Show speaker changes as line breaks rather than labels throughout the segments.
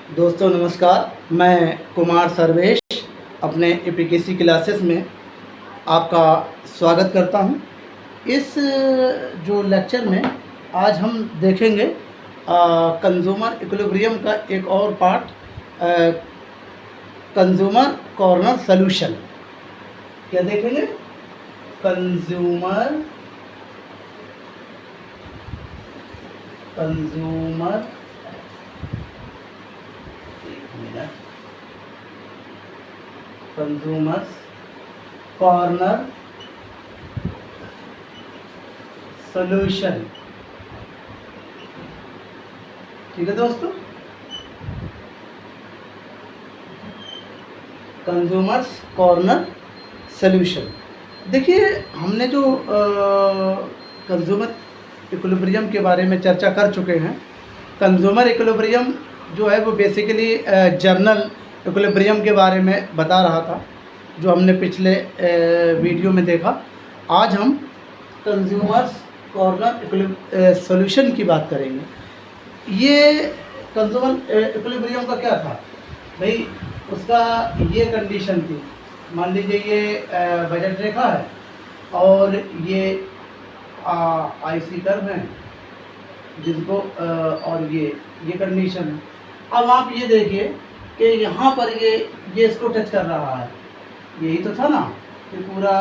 दोस्तों नमस्कार, मैं कुमार सर्वेश अपने एपीकेसी क्लासेस में आपका स्वागत करता हूं। इस जो लेक्चर में आज हम देखेंगे कंज्यूमर इक्विलिब्रियम का एक और पार्ट, कंज्यूमर कॉर्नर सॉल्यूशन। क्या देखेंगे? Consumer consumers corner solution. ठीक है दोस्तों, कंज्यूमर्स कॉर्नर सॉल्यूशन। देखिए, हमने जो कंज्यूमर इक्विलिब्रियम के बारे में चर्चा कर चुके हैं। कंज्यूमर इक्विलिब्रियम जो है वो बेसिकली जर्नल इक्विलिब्रियम के बारे में बता रहा था, जो हमने पिछले वीडियो में देखा। आज हम कंज्यूमर्स कॉर्नर सॉल्यूशन की बात करेंगे। ये कंज्यूमर इक्विलिब्रियम का क्या था भाई? उसका ये कंडीशन थी, मान लीजिए ये बजट रेखा है और ये आईसी कर्व है जिसको और ये कंडीशन है। अब आप ये देखिए कि यहाँ पर ये इसको टच कर रहा है। यही तो था ना कि पूरा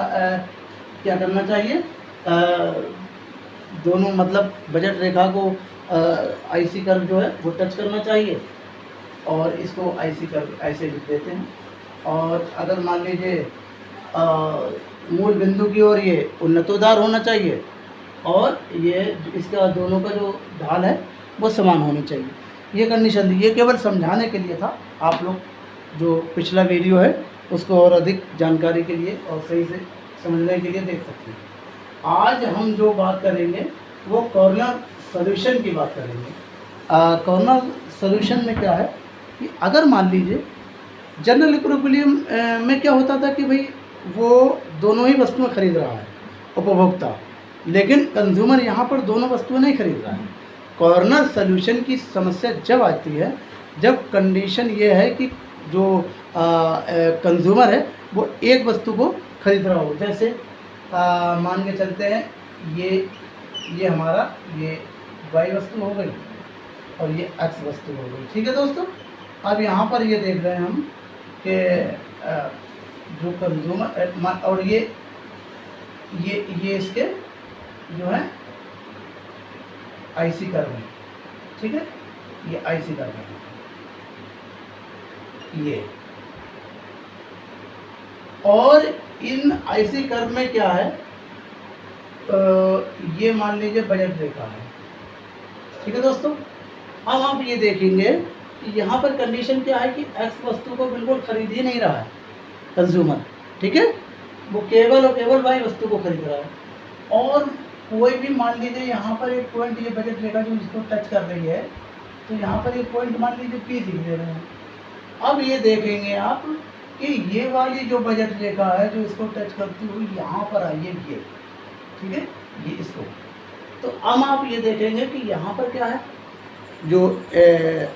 क्या करना चाहिए, दोनों मतलब बजट रेखा को आईसी कर्व जो है वो टच करना चाहिए, और इसको आईसी कर्व ऐसे लिख देते हैं। और अगर मान लीजिए मूल बिंदु की ओर ये उन्नतोद्वार होना चाहिए, और ये इसका दोनों का जो ढाल है वो समान होनी चाहिए। ये कंडीशन थी। ये केवल समझाने के लिए था। आप लोग जो पिछला वीडियो है उसको और अधिक जानकारी के लिए और सही से समझने के लिए देख सकते हैं। आज हम जो बात करेंगे वो कॉर्नर सॉल्यूशन की बात करेंगे। कॉर्नर सॉल्यूशन में क्या है कि अगर मान लीजिए जनरल इक्विलिब्रियम में क्या होता था कि भाई वो दोनों ही वस्तुएं खरीद रहा है उपभोक्ता, लेकिन कंज्यूमर यहाँ पर दोनों वस्तुएं नहीं खरीद रहा है। कॉर्नर सॉल्यूशन की समस्या जब आती है जब कंडीशन ये है कि जो कंज्यूमर है वो एक वस्तु को खरीद रहा हो। जैसे मान के चलते हैं ये हमारा ये वाई वस्तु हो गई और ये एक्स वस्तु हो गई। ठीक है दोस्तों, अब यहाँ पर ये देख रहे हैं हम कि जो कंज्यूमर और ये इसके जो है आईसी कर्व है। ठीक है, ये आईसी कर्व है। ये और इन आईसी कर्व में क्या है, ये मान लीजिए बजट रेखा है। ठीक है दोस्तों, अब आप ये देखेंगे कि यहाँ पर कंडीशन क्या है कि एक्स वस्तु को बिल्कुल खरीद ही नहीं रहा है कंज्यूमर। ठीक है, वो केवल और केवल वाई वस्तु को खरीद रहा है। और कोई भी मान लीजिए यहाँ पर एक पॉइंट, ये बजट रेखा जो इसको टच कर रही है, तो यहाँ पर एक पॉइंट मान लीजिए पी लिख दे रहे हैं। अब ये देखेंगे आप कि ये वाली जो बजट रेखा है जो इसको टच करती हुई यहाँ पर आई है ये। ठीक है, ये इसको, तो अब आप ये देखेंगे कि यहाँ पर क्या है, जो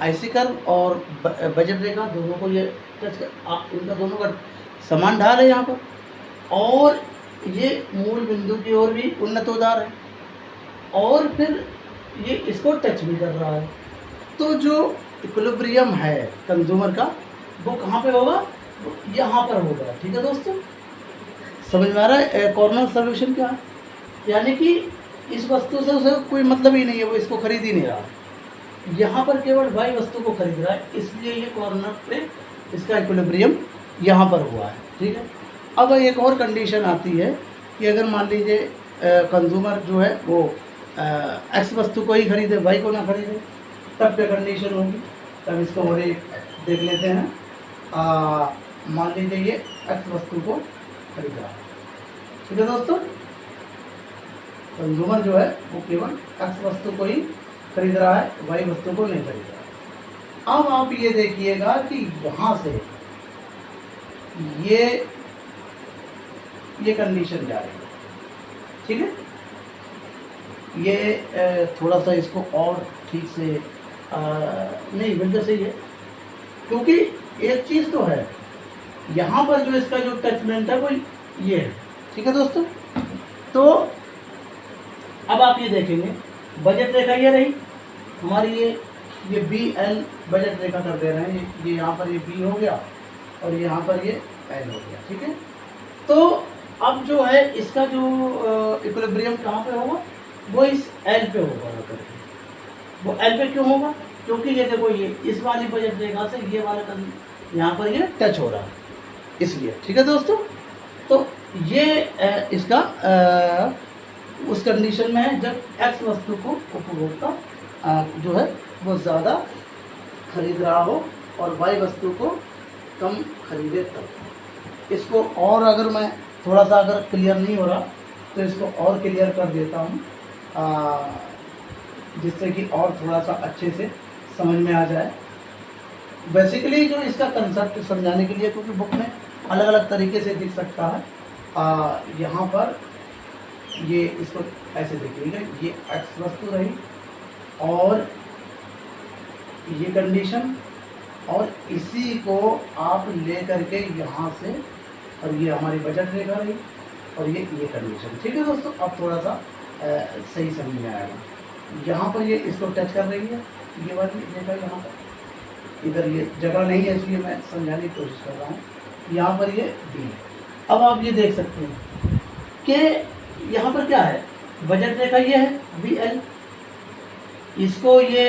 आईसी कर्व और बजट रेखा दोनों को ये टच कर, इनका दोनों का समान ढाल है यहाँ पर, और ये मूल बिंदु की ओर भी उन्नतोद्वार है, और फिर ये इसको टच भी कर रहा है। तो जो इक्विलिब्रियम है कंज्यूमर का वो कहाँ पे होगा? वो यहाँ पर होगा। ठीक है दोस्तों, समझ में आ रहा है कॉर्नर सॉल्यूशन क्या है? यानी कि इस वस्तु से उसे कोई मतलब ही नहीं है, वो इसको खरीद ही नहीं रहा, यहाँ पर केवल वाई वस्तु को खरीद रहा है, इसलिए ये कॉर्नर पे इसका इक्विलिब्रियम यहाँ पर हुआ है। ठीक है, अब एक और कंडीशन आती है कि अगर मान लीजिए कंज्यूमर जो है वो एक्स वस्तु को ही खरीदे, वाई को ना खरीदे, तब क्या कंडीशन होगी? तब इसको और एक देख लेते हैं। मान लीजिए ये एक्स वस्तु को खरीद रहा है। ठीक है दोस्तों, कंज्यूमर जो है वो केवल एक्स वस्तु को ही खरीद रहा है, वाई वस्तु को नहीं खरीद रहा है। अब आप ये देखिएगा कि यहाँ से ये कंडीशन जा रही है। ठीक है, ये थोड़ा सा इसको और ठीक से नहीं बिल्कुल सही है। क्योंकि एक चीज़ तो है, यहाँ पर जो इसका जो टचमेंट है वो ये है। ठीक है दोस्तों, तो अब आप ये देखेंगे बजट रेखा ये रही हमारी, ये बी एल बजट रेखा कर दे रहे हैं, ये यहाँ पर ये बी हो गया और यहाँ पर ये एल हो गया। ठीक है, तो अब जो है इसका जो इक्विलिब्रियम कहाँ पे होगा, वो इस एल पे होगा करके। वो एल पे क्यों होगा, क्योंकि ये देखो ये इस वाली बजट रेखा से ये वाला यहाँ पर ये टच हो रहा है इसलिए। ठीक है दोस्तों, तो ये इसका उस कंडीशन में है जब एक्स वस्तु को उपभोक्ता जो है वो ज़्यादा खरीद रहा हो और वाई वस्तु को कम खरीदे तब। इसको और अगर मैं थोड़ा सा अगर क्लियर नहीं हो रहा तो इसको और क्लियर कर देता हूँ, जिससे कि और थोड़ा सा अच्छे से समझ में आ जाए। बेसिकली जो इसका कंसेप्ट समझाने के लिए, क्योंकि बुक में अलग अलग तरीके से दिख सकता है, यहाँ पर ये इसको ऐसे देखिएगा, ये एक्स वस्तु रही और ये कंडीशन, और इसी को आप ले करके यहाँ से, और ये हमारी बजट रेखा रही और ये कंडीशन। ठीक है दोस्तों, अब थोड़ा सा सही समझ में आएगा। यहाँ पर ये इसको टच कर रही है, ये वाली रेखा यहाँ पर, इधर ये जगह नहीं है इसलिए मैं समझाने की कोशिश कर रहा हूँ। यहाँ पर ये बी है। अब आप ये देख सकते हैं कि यहाँ पर क्या है, बजट रेखा ये है बी एल, इसको ये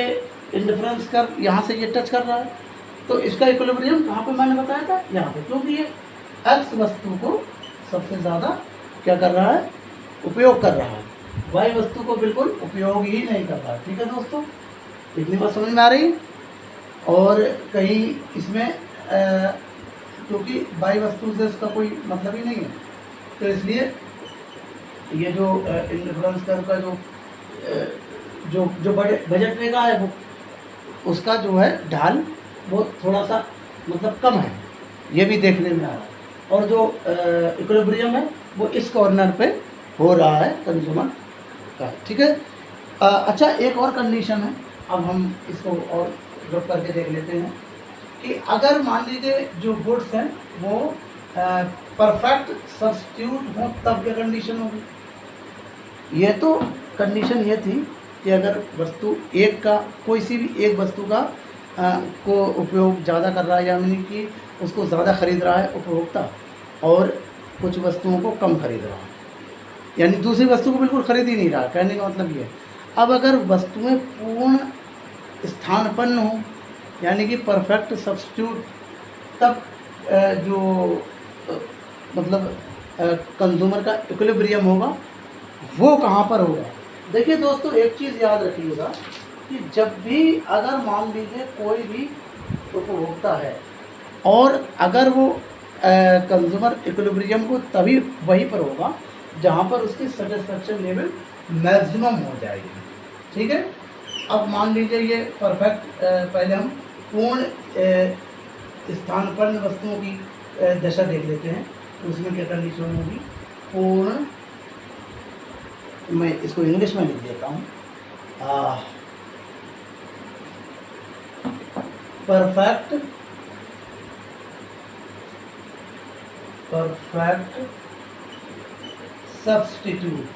इंडिफरेंस कर यहाँ से ये टच कर रहा है, तो इसका इक्विलिब्रियम कहाँ पे मैंने बताया था, यहाँ पे, क्योंकि ये एक्स वस्तु को सबसे ज़्यादा क्या कर रहा है, उपयोग कर रहा है, वाई वस्तु को बिल्कुल उपयोग ही नहीं कर रहा है। ठीक है दोस्तों, इतनी बात समझ में आ रही है। और कहीं इसमें क्योंकि वाई वस्तु से इसका कोई मतलब ही नहीं है, तो इसलिए ये जो इंडिफरेंस कर्व का जो बजट रेखा है वो उसका जो है ढाल वो थोड़ा सा मतलब कम है, ये भी देखने में आ रहा है। और जो इक्विलिब्रियम है वो इस कॉर्नर पे हो रहा है कंज्यूमर का। ठीक है, अच्छा एक और कंडीशन है, अब हम इसको और ड्रॉप करके देख लेते हैं कि अगर मान लीजिए जो गुड्स हैं वो परफेक्ट सब्स्टिट्यूट हो तब क्या कंडीशन होगी। ये तो कंडीशन ये थी कि अगर वस्तु एक का, कोई सी भी एक वस्तु का को उपयोग ज़्यादा कर रहा है, यानी कि उसको ज़्यादा खरीद रहा है उपभोक्ता और कुछ वस्तुओं को कम खरीद रहा है, यानी दूसरी वस्तु को बिल्कुल खरीद ही नहीं रहा। कहने का मतलब ये, अब अगर वस्तुएं पूर्ण स्थानपन्न हो, यानी कि परफेक्ट सब्स्टिट्यूट, तब जो मतलब कंज्यूमर का इक्विलिब्रियम होगा वो कहाँ पर होगा। देखिए दोस्तों, एक चीज़ याद रखिएगा कि जब भी अगर मान लीजिए कोई भी उपभोक्ता है और अगर वो कंज्यूमर इक्विलिब्रियम को तभी वहीं पर होगा जहाँ पर उसकी सेटिस्फेक्शन लेवल मैक्सिमम हो जाएगी। ठीक है, अब मान लीजिए ये परफेक्ट, पहले हम पूर्ण स्थानपन्न वस्तुओं की दशा देख लेते हैं, तो उसमें क्या कंडीशन होगी, पूर्ण, मैं इसको इंग्लिश में लिख देता हूँ, perfect substitute,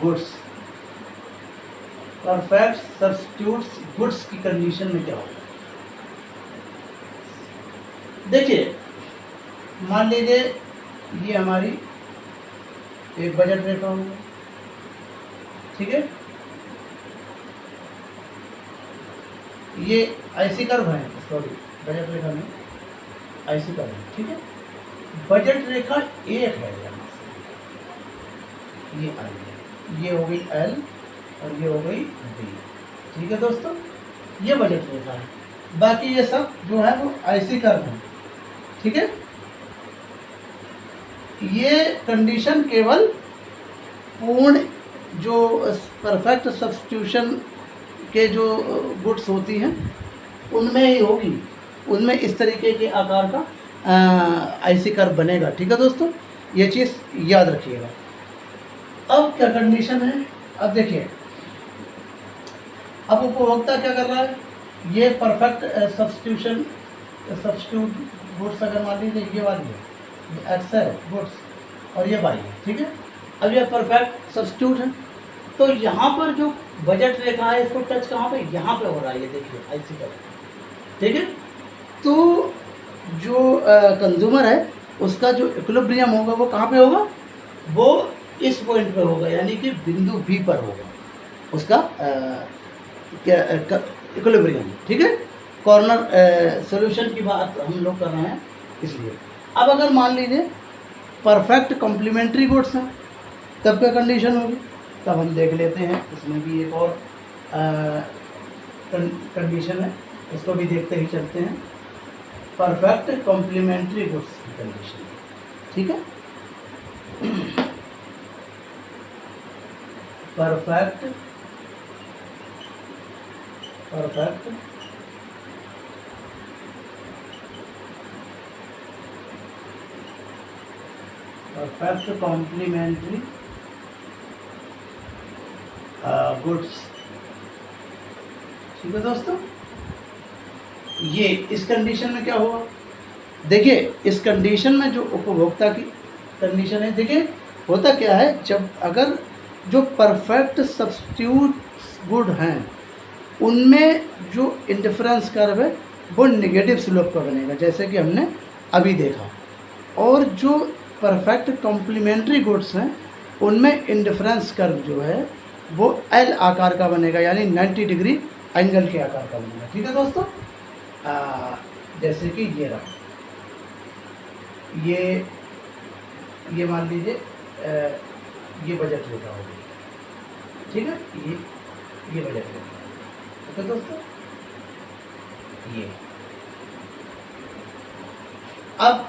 goods, perfect substitutes goods की कंडीशन में क्या होगा। देखिए मान लीजिए ये हमारी एक बजट रेखा होगी, ठीक है, ये ऐसी कर्व है, सॉरी बजट रेखा में ऐसी कर्व है, ठीक है, बजट रेखा एक है यहाँ से, ये आई है, ये हो गई एल और ये हो गई बी। ठीक है दोस्तों, ये बजट रेखा है, बाकी ये सब जो है वो ऐसी कर्व है। ठीक है, ये कंडीशन केवल पूर्ण जो परफेक्ट सब्स्टिट्यूशन के जो गुड्स होती हैं उनमें ही होगी, उनमें इस तरीके के आकार का आईसी कर्व बनेगा। ठीक है दोस्तों, ये चीज़ याद रखिएगा। अब क्या कंडीशन है, अब देखिए, अब उपभोक्ता क्या कर रहा है, ये परफेक्ट सब्स्टिट्यूट गुड्स अगर मान लीजिए ये वाली है, ये एक्स है गुड्स और ये वाई है, ठीक है। अब ये परफेक्ट सब्स्टिट्यूट है, तो यहाँ पर जो बजट रेखा है इसको टच कहाँ पे, यहाँ पे हो रहा है, ये देखिए आईसी का, ठीक है। तो जो कंज्यूमर है उसका जो इक्विलिब्रियम होगा वो कहाँ पे होगा, वो इस पॉइंट पे होगा, यानी कि बिंदु बी पर होगा उसका इक्विलिब्रियम, ठीक है। कॉर्नर सॉल्यूशन की बात हम लोग कर रहे हैं इसलिए। अब अगर मान लीजिए परफेक्ट कॉम्प्लीमेंट्री गुड्स हैं, तब क्या कंडीशन होगी, तब हम देख लेते हैं। इसमें भी एक और कंडीशन है, इसको भी देखते ही चलते हैं। परफेक्ट कॉम्प्लीमेंट्री गुड्स की कंडीशन, ठीक है। परफेक्ट कॉम्प्लीमेंट्री गुड्स, ठीक है दोस्तों। ये इस कंडीशन में क्या हुआ, देखिए इस कंडीशन में जो उपभोक्ता की कंडीशन है, देखिए होता क्या है, जब अगर जो परफेक्ट सब्स्टिट्यूट गुड हैं उनमें जो इंडिफरेंस कर्व है वो नेगेटिव स्लोप का बनेगा, जैसे कि हमने अभी देखा। और जो परफेक्ट कॉम्प्लीमेंट्री गुड्स हैं उनमें इंडिफरेंस कर्व जो है वो एल आकार का बनेगा, यानी 90 डिग्री एंगल के आकार का बनेगा, ठीक है दोस्तों। जैसे कि ये रहा, ये मान लीजिए ये बजट रेखा होगी, ठीक है, ये बजट रेखा, ठीक है दोस्तों। ये अब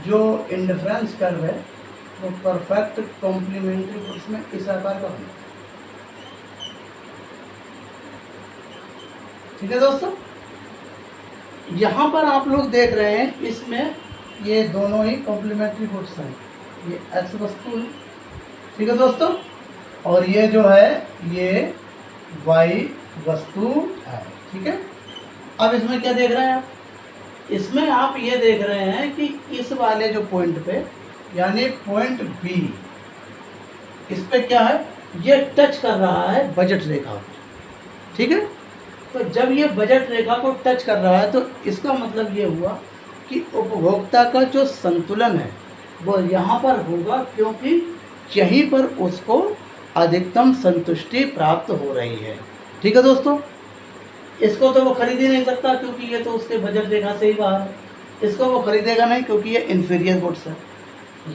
जो इंडिफरेंस कर्व है वो परफेक्ट कॉम्प्लीमेंट्री गुड्स में इस आकार का होगा, ठीक है दोस्तों। यहाँ पर आप लोग देख रहे हैं, इसमें ये दोनों ही कॉम्प्लीमेंट्री गुड्स हैं, ये एक्स वस्तु है, ठीक है दोस्तों, और ये जो है ये वाई वस्तु है, ठीक है। अब इसमें क्या देख रहे हैं आप, इसमें आप ये देख रहे हैं कि इस वाले जो पॉइंट पे, यानी पॉइंट बी, इस पे क्या है, ये टच कर रहा है बजट रेखा, ठीक है। तो जब ये बजट रेखा को टच कर रहा है तो इसका मतलब ये हुआ कि उपभोक्ता का जो संतुलन है वो यहाँ पर होगा, क्योंकि यहीं पर उसको अधिकतम संतुष्टि प्राप्त हो रही है, ठीक है दोस्तों। इसको तो वो खरीद ही नहीं सकता क्योंकि ये तो उसके बजट रेखा से ही बाहर है, इसको वो खरीदेगा नहीं क्योंकि ये इन्फीरियर गुड्स है।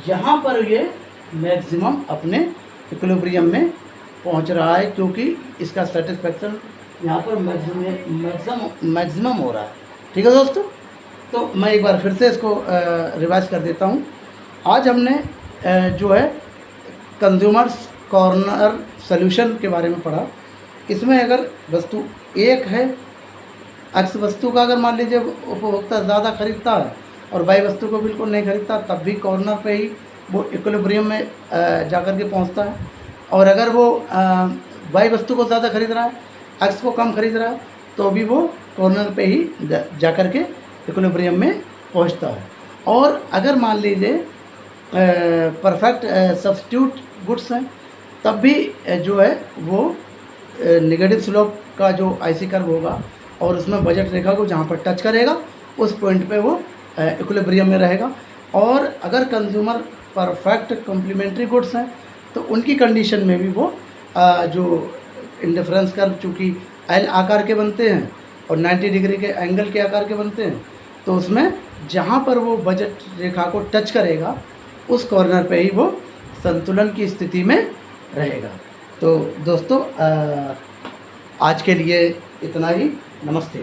यहाँ पर ये मैक्सिमम अपने इक्विलिब्रियम में पहुँच रहा है, क्योंकि इसका सेटिस्फेक्शन यहाँ पर मैक्सिमम हो रहा है, ठीक है दोस्तों। तो मैं एक बार फिर से इसको रिवाइज कर देता हूँ। आज हमने जो है कंज्यूमर्स कॉर्नर सॉल्यूशन के बारे में पढ़ा। इसमें अगर वस्तु एक है, एक्स वस्तु का अगर मान लीजिए उपभोक्ता ज़्यादा खरीदता है और वाई वस्तु को बिल्कुल नहीं खरीदता, तब भी कॉर्नर पे ही वो इक्विलिब्रियम में जाकर के पहुंचता है। और अगर वो वाई वस्तु को ज़्यादा खरीद रहा है, एक्स को कम खरीद रहा है, तो भी वो कॉर्नर पे ही जाकर के इक्विलिब्रियम में पहुंचता है। और अगर मान लीजिए परफेक्ट सब्स्टिट्यूट गुड्स हैं, तब भी जो है वो नेगेटिव स्लोप का जो आईसी कर्व होगा और उसमें बजट रेखा को जहाँ पर टच करेगा उस पॉइंट पे वो इक्विलिब्रियम में रहेगा। और अगर कंज्यूमर परफेक्ट कॉम्प्लीमेंट्री गुड्स हैं तो उनकी कंडीशन में भी वो जो इंडिफरेंस कर्व चूँकि एल आकार के बनते हैं और 90 डिग्री के एंगल के आकार के बनते हैं, तो उसमें जहाँ पर वो बजट रेखा को टच करेगा उस कॉर्नर पे ही वो संतुलन की स्थिति में रहेगा। तो दोस्तों आज के लिए इतना ही, नमस्ते।